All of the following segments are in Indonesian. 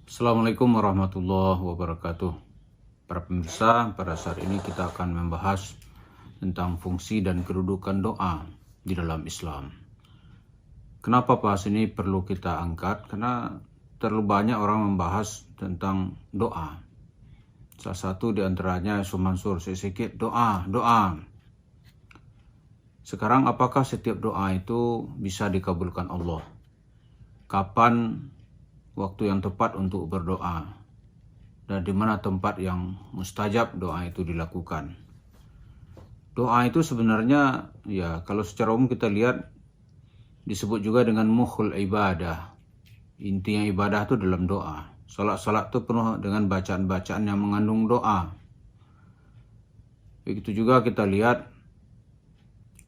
Assalamualaikum warahmatullahi wabarakatuh. Para pemirsa, pada saat ini kita akan membahas tentang fungsi dan kedudukan doa di dalam Islam. Kenapa bahas ini perlu kita angkat? Karena terlalu banyak orang membahas tentang doa. Salah satu di antaranya Mansur, sedikit doa. Sekarang apakah setiap doa itu bisa dikabulkan Allah? Kapan waktu yang tepat untuk berdoa, dan di mana tempat yang mustajab doa itu dilakukan. Doa itu sebenarnya kalau secara umum kita lihat disebut juga dengan mukhul ibadah. Intinya ibadah itu dalam doa. Salat itu penuh dengan bacaan-bacaan yang mengandung doa. Begitu juga kita lihat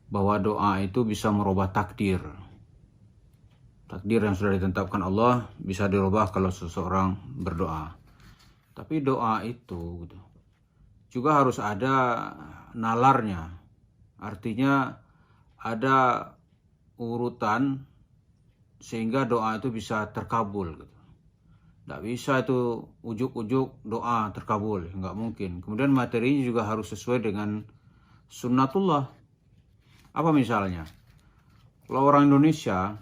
bahwa doa itu bisa merubah takdir. Takdir yang sudah ditetapkan Allah bisa dirubah kalau seseorang berdoa. Tapi doa itu juga harus ada nalarnya. Artinya ada urutan sehingga doa itu bisa terkabul. Tidak bisa itu ujuk-ujuk doa terkabul, nggak mungkin. Kemudian materinya juga harus sesuai dengan sunnatullah. Apa misalnya? Kalau orang Indonesia,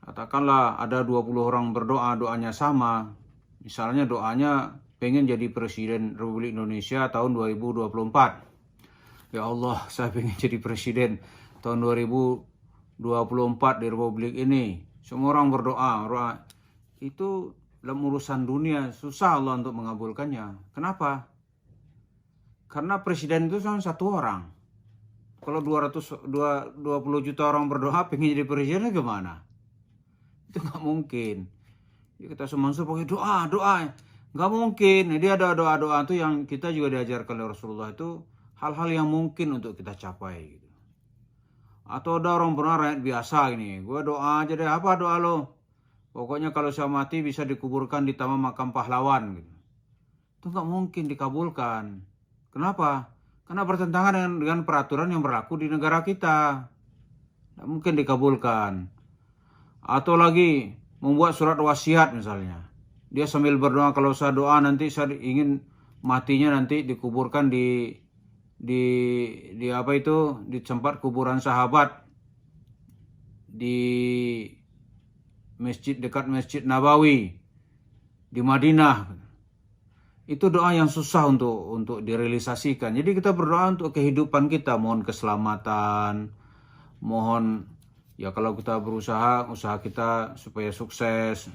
katakanlah ada 20 orang berdoa, doanya sama. Misalnya doanya pengen jadi Presiden Republik Indonesia tahun 2024. Ya Allah, saya pengen jadi Presiden tahun 2024 di Republik ini. Semua orang berdoa. Itu dalam urusan dunia susah Allah untuk mengabulkannya. Kenapa? Karena Presiden itu cuma satu orang. Kalau 20 juta orang berdoa pengen jadi Presiden, gimana? Itu nggak mungkin. Kita Mansur pakai doa. Nggak mungkin. Jadi ada doa itu yang kita juga diajarkan oleh Rasulullah, itu hal-hal yang mungkin untuk kita capai. Atau ada orang benar rakyat biasa gini, gue doa aja deh, apa doa lo? Pokoknya kalau saya mati bisa dikuburkan di taman makam pahlawan. Itu nggak mungkin dikabulkan. Kenapa? Karena bertentangan dengan peraturan yang berlaku di negara kita. Nggak mungkin dikabulkan. Atau lagi membuat surat wasiat misalnya. Dia sambil berdoa, kalau saya doa nanti saya ingin matinya nanti dikuburkan di tempat kuburan sahabat di masjid, dekat Masjid Nabawi di Madinah. Itu doa yang susah untuk direalisasikan. Jadi kita berdoa untuk kehidupan kita, mohon keselamatan, mohon kalau kita berusaha, usaha kita supaya sukses,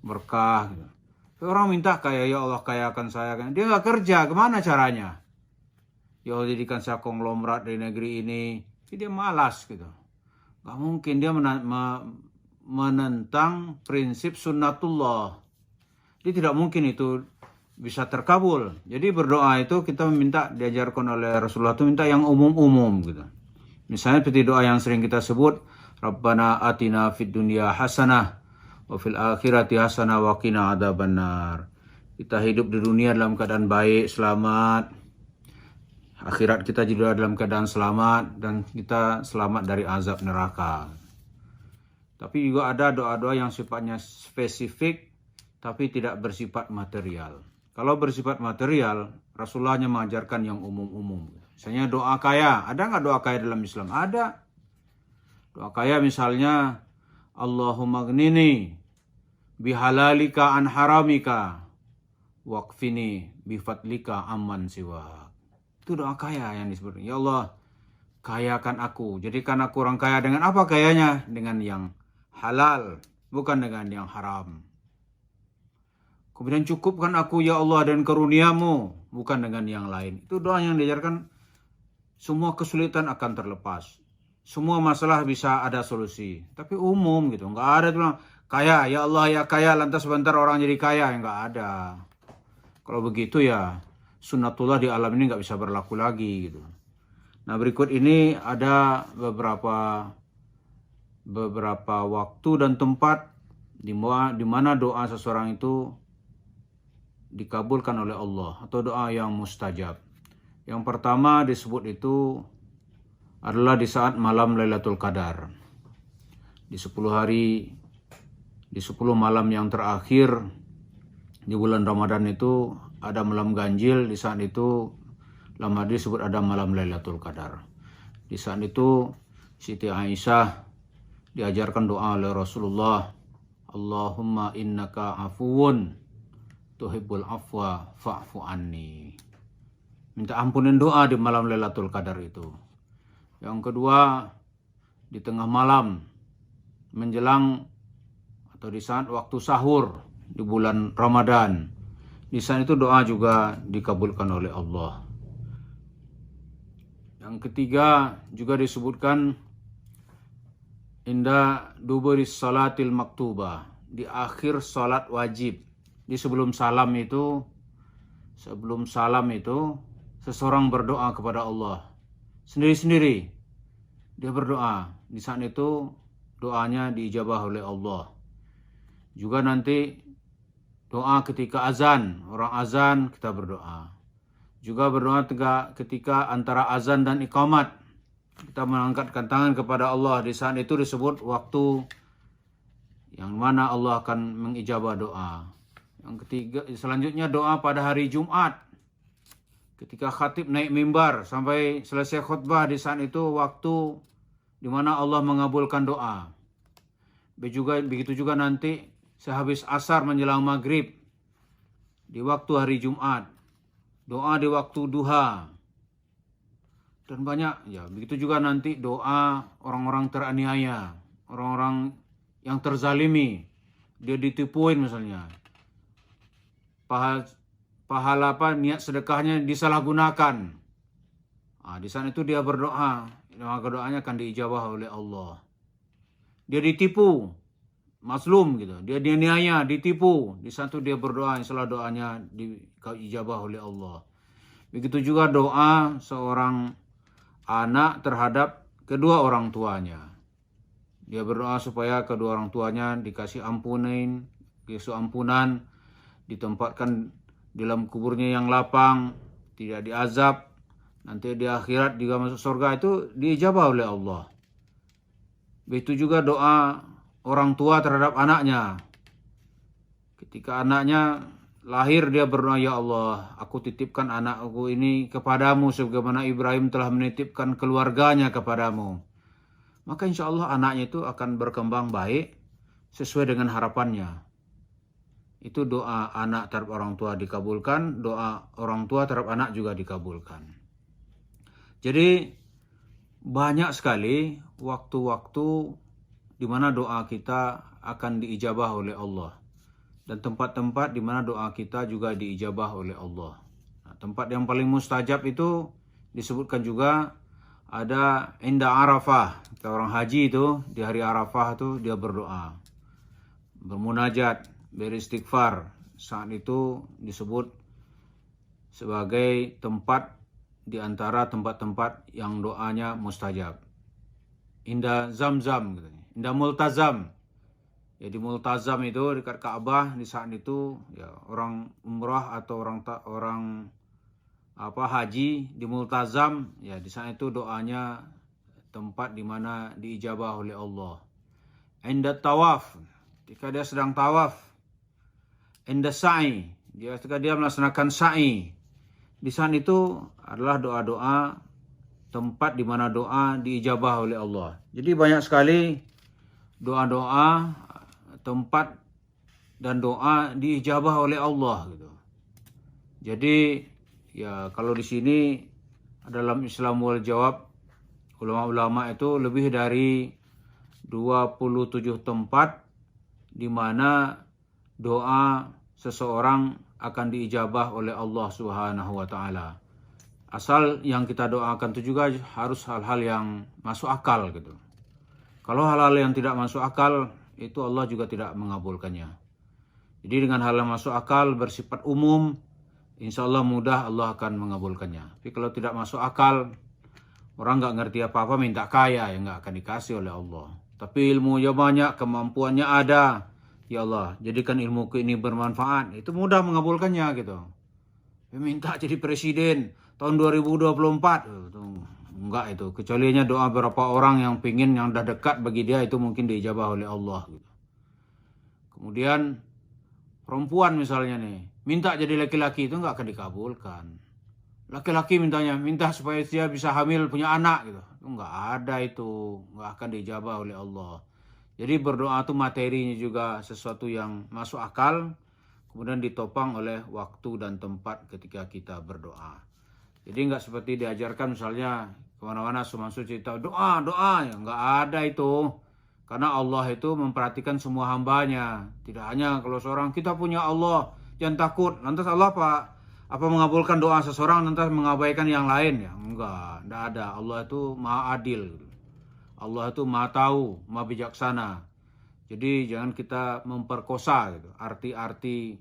berkah. Orang minta kaya, ya Allah kayakan saya. Dia nggak kerja, kemana caranya? Ya Allah jadikan saya konglomerat di negeri ini. Jadi dia malas gitu. Nggak mungkin dia menentang prinsip sunnatullah. Jadi tidak mungkin itu bisa terkabul. Jadi berdoa itu kita minta, diajarkan oleh Rasulullah itu minta yang umum-umum gitu. Misalnya seperti doa yang sering kita sebut, Rabbana atina fid dunya hasanah wa fil akhirati hasanah wa qina adzabannar. Kita hidup di dunia dalam keadaan baik, selamat. Akhirat kita juga dalam keadaan selamat dan kita selamat dari azab neraka. Tapi juga ada doa-doa yang sifatnya spesifik tapi tidak bersifat material. Kalau bersifat material, Rasulullah hanya mengajarkan yang umum-umum. Misalnya doa kaya. Ada nggak doa kaya dalam Islam? Ada. Doa kaya misalnya, Allahumma ghnini bihalalika an haramika waqfini bifadlika amman siwa. Itu doa kaya yang disebut. Ya Allah, kayakan aku. Jadikan aku orang kaya. Dengan apa kayanya? Dengan yang halal, bukan dengan yang haram. Kemudian cukupkan aku ya Allah dan karuniamu, bukan dengan yang lain. Itu doa yang diajarkan. Semua kesulitan akan terlepas. Semua masalah bisa ada solusi. Tapi umum gitu. Nggak ada bilang kaya, ya Allah ya kaya, lantas sebentar orang jadi kaya. Nggak ada. Kalau begitu ya sunnatullah di alam ini nggak bisa berlaku lagi gitu. Nah berikut ini ada beberapa waktu dan tempat di mana doa seseorang itu dikabulkan oleh Allah atau doa yang mustajab. Yang pertama disebut itu adalah di saat malam Lailatul Qadar. Di 10 malam yang terakhir Di bulan Ramadan itu ada malam ganjil, di saat itu dalam hadis disebut ada malam Lailatul Qadar. Di saat itu Siti Aisyah diajarkan doa oleh Rasulullah, Allahumma innaka afuwun tuhibbul afwa fa'fu anni. Minta ampunin doa di malam Lailatul Qadar itu. Yang kedua, di tengah malam menjelang atau di saat waktu sahur di bulan Ramadan. Di saat itu doa juga dikabulkan oleh Allah. Yang ketiga juga disebutkan inda duburis salatil maktubah, di akhir salat wajib. Di sebelum salam itu seseorang berdoa kepada Allah sendiri-sendiri. Dia berdoa. Di saat itu doanya diijabah oleh Allah. Juga nanti doa ketika azan, orang azan kita berdoa. Juga berdoa ketika antara azan dan iqamat. Kita mengangkatkan tangan kepada Allah. Di saat itu disebut waktu yang mana Allah akan mengijabah doa. Yang ketiga, selanjutnya doa pada hari Jumat. Ketika khatib naik mimbar sampai selesai khutbah, di saat itu waktu di mana Allah mengabulkan doa. Begitu juga nanti sehabis asar menjelang maghrib di waktu hari Jumat. Doa di waktu duha. Dan banyak ya. Begitu juga nanti doa orang-orang teraniaya, orang-orang yang terzalimi, dia ditipuin misalnya. Pahala niat sedekahnya disalahgunakan. Di sana itu dia berdoa, maka doanya akan diijabah oleh Allah. Dia ditipu, mazlum gitu. Dia dianiaya, ditipu. Di sana itu dia berdoa, insyaallah doanya diijabah oleh Allah. Begitu juga doa seorang anak terhadap kedua orang tuanya. Dia berdoa supaya kedua orang tuanya dikasih ampunan, ditempatkan dalam kuburnya yang lapang, tidak diazab, nanti di akhirat juga masuk surga, itu diijabah oleh Allah. Begitu juga doa orang tua terhadap anaknya. Ketika anaknya lahir, dia berdoa, ya Allah, aku titipkan anakku ini kepadamu sebagaimana Ibrahim telah menitipkan keluarganya kepadamu. Maka insya Allah anaknya itu akan berkembang baik sesuai dengan harapannya. Itu doa anak terhadap orang tua dikabulkan, doa orang tua terhadap anak juga dikabulkan. Jadi banyak sekali waktu-waktu di mana doa kita akan diijabah oleh Allah. Dan tempat-tempat di mana doa kita juga diijabah oleh Allah. Nah, tempat yang paling mustajab itu disebutkan juga ada inda Arafah. Orang haji itu di hari Arafah itu dia berdoa, bermunajat, beristighfar. Saat itu disebut sebagai tempat di antara tempat-tempat yang doanya mustajab. Indah Zamzam, indah Multazam. Jadi Multazam itu dekat Ka'bah. Di saat itu ya orang umrah atau orang haji di Multazam, ya di sana itu doanya tempat di mana diijabah oleh Allah. Indah Tawaf, ketika dia sedang tawaf. Indah Sa'i, ketika dia melaksanakan sa'i. Di sana itu adalah doa-doa tempat di mana doa diijabah oleh Allah. Jadi banyak sekali doa-doa tempat dan doa diijabah oleh Allah gitu. Jadi ya kalau di sini dalam Islam wal Jawab, ulama-ulama itu lebih dari 27 tempat di mana doa seseorang akan diijabah oleh Allah Subhanahu wa taala. Asal yang kita doakan itu juga harus hal-hal yang masuk akal gitu. Kalau hal-hal yang tidak masuk akal, itu Allah juga tidak mengabulkannya. Jadi dengan hal yang masuk akal, bersifat umum, insya Allah mudah Allah akan mengabulkannya. Tapi kalau tidak masuk akal, orang nggak ngerti apa-apa minta kaya, ya nggak akan dikasih oleh Allah. Tapi ilmunya banyak, kemampuannya ada, ya Allah jadikan ilmuku ini bermanfaat, itu mudah mengabulkannya gitu. Minta jadi presiden tahun 2024, enggak itu. Kecualinya doa beberapa orang yang pingin, yang udah dekat bagi dia, itu mungkin diijabah oleh Allah gitu. Kemudian perempuan misalnya nih, minta jadi laki-laki itu nggak akan dikabulkan. Laki-laki minta supaya dia bisa hamil punya anak gitu. Nggak ada itu, nggak akan dijabah oleh Allah. Jadi berdoa itu materinya juga sesuatu yang masuk akal, kemudian ditopang oleh waktu dan tempat ketika kita berdoa. Jadi nggak seperti diajarkan misalnya kemana-mana masuk cerita doa, ya nggak ada itu. Karena Allah itu memperhatikan semua hambanya. Tidak hanya kalau seorang kita punya Allah, jangan takut. Lantas Allah apa mengabulkan doa seseorang lantas mengabaikan yang lain ya? Enggak ada. Allah itu maha adil. Allah itu maha tahu, maha bijaksana. Jadi jangan kita memperkosa gitu. Arti-arti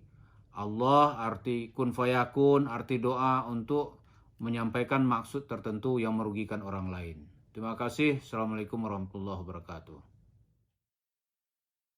Allah, arti kun fayakun, arti doa untuk menyampaikan maksud tertentu yang merugikan orang lain. Terima kasih. Assalamualaikum warahmatullahi wabarakatuh.